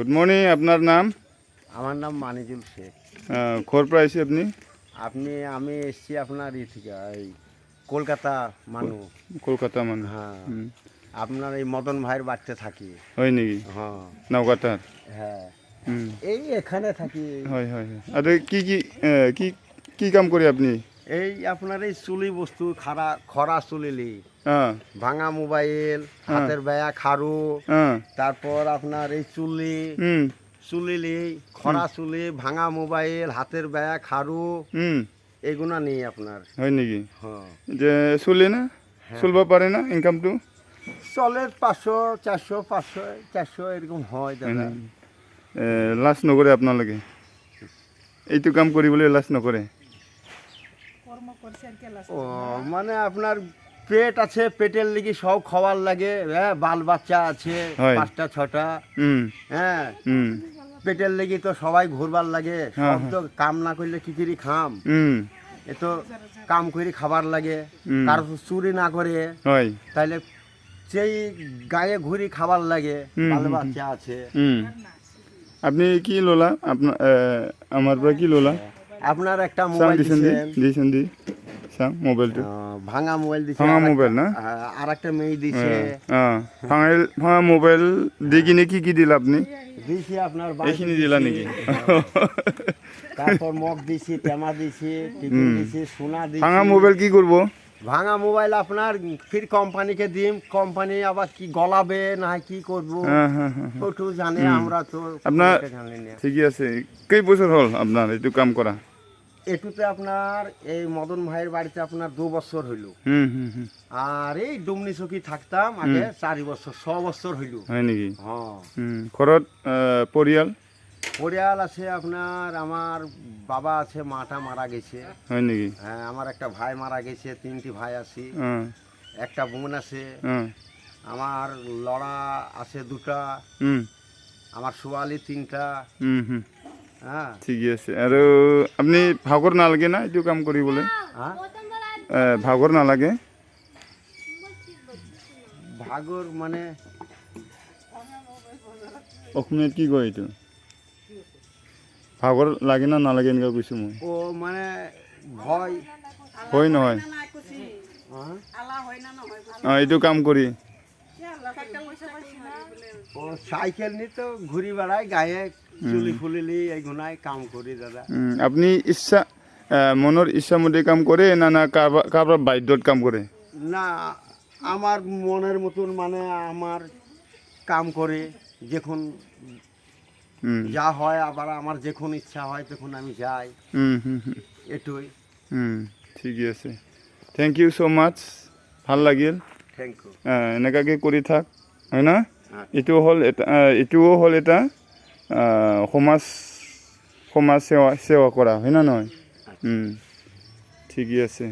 Good morning, আপনার নাম? আমার নাম মানিজুল শেখ। খবর পাইছি আপনি? আমি এসছি আপনার থেকে এই কলকাতা মানুষ। কলকাতা মানুষ? হ্যাঁ, আপনার এই মদন ভাইয়ের বাড়িতে থাকি। হয় নাকি? হ্যাঁ নৌকাতার? হ্যাঁ, হুম, এই এখানে থাকি। হয় হয় হয়। আর কি কি কি কি কাম করি আপনি? এই আপনার এই চুলি বস্তু খরা চুলিলি, হ্যাঁ ভাঙা মোবাইল, হাতের ব্যায়া খারু, হ্যাঁ তারপর আপনার এই হুম চুলিলি খরা চুলি, ভাঙা মোবাইল, হাতের ব্যায়া খারু, হুম, এগুলা নেই আপনার। হয় নাকি? হ্যাঁ, যে চলে না, চলব পারে না ইনকামটো? চলে 500 400 500 400 এরকম হয় দাদা। লাজ নকৰে আপোনালোকে? এইটো কাম কৰিবলৈ লাজ নকৰে? ও মানে আপনার পেট আছে, পেটের লিগে সব খাওয়ার লাগে। হ্যাঁ, বাল বাচ্চা আছে হয়। 5টা 6টা। হুম হ্যাঁ, হুম পেটের লিগে তো সবাই ঘুরবার লাগে। হ্যাঁ, সব তো কাম না করলে কি করি খাম? হুম, এ তো কাম করে খাবার লাগে। হুম। কারো চুরি না করে হয়। তাইলে সেই গায়ে ঘুরি খাবার লাগে। হুম, বাল হুম, বাচ্চা আছে। হুম। আপনি কি ললা আপনার আমার পৰা কি ললা? আপনার একটা চাওঁ মোবাইল দিছেন দি দিছেন, দিছেন দি চাওঁ মোবাইলটো। ভাঙা মোবাইল দিছে। ভাঙা মোবাইল না? আর একটা মেয়ে দিছে। ভাঙা মোবাইল দি কিনে কি কি দিল আপনি? দিছি আপনার এইখিনি দিলা নাকি? তারপর মগ দিছি, তেমা দিছি, টিফিন দিছি, সোনা দিছি। ভাঙা মোবাইল কি করব? ভাঙা মোবাইল আপনার ফির কোম্পানিকে দিম, কোম্পানি আবার কি গলাবে না কি করব হ্যাঁ হ্যাঁ হ্যাঁ। ওটু জানে, আমরা তো আপনার এটা জানি না। ঠিকই আছে। কেই বছর হল আপনার এইটো কাম করা? এটুতে আপনার এই মদন ভাইয়ের বাড়িতে আপনার 2 বছর হইল। হুম হুম হুম, আর এই ডুমনি চকি থাকতাম আগে 4 বছর, 6 বছর হইল। হয় নাকি? হ্যাঁ, ঘৰত পৰিয়াল? পরিয়াল আছে আপনার, আমার বাবা আছে, মাটা মারা গেছে। হয় নাকি? হ্যাঁ, আমার একটা ভাই মারা গেছে, 3টি ভাই আছি, হ্যাঁ একটা বোন আছে, হ্যাঁ আমার লড়া আছে 2টা, হুম আমার ছোৱালী 3টা। হুম হুম, হ্যাঁ ঠিকই আছে। আৰু আপুনি ভাগৰ নালাগে না এইটো কাম কৰিবলৈ? হ্যাঁ, ভাগৰ নালাগে? ভাগর মানে অসমীয়াত কি কয় এইটো? ভাগৰ লাগে না নালাগে এনেকুৱা কৈছোঁ মই। ও মানে ভয়। হয় নহয়? হ্যাঁ? এইটো কাম কৰি ও সাইকেল নিয়ে তো ঘুরি বেড়াই, গায়ে চুলি ফুলিলি এইগুনাই কাম করি দাদা। আপুনি ইচ্ছা মনৰ ইচ্ছামতে কাম কৰে না না কাৰোবাৰ বাধ্যত কাম কৰে? না, আমার মনের মতন মানে আমার কাম করে যখন হুম যা হয়, আবার আমার যখন ইচ্ছা হয় তখন আমি যাই, হুম হুম হুম এটুই। ঠিকই আছে। থেংক ইউ ছ' মাছ, ভাল লাগিল। Thank you. এনেকুৱাকৈ কৰি থাক, হয় না? হ্যাঁ। এইটোও হ'ল এটা সমাজ সেৱা কৰা, হয় না নহয়? ঠিকই আছে।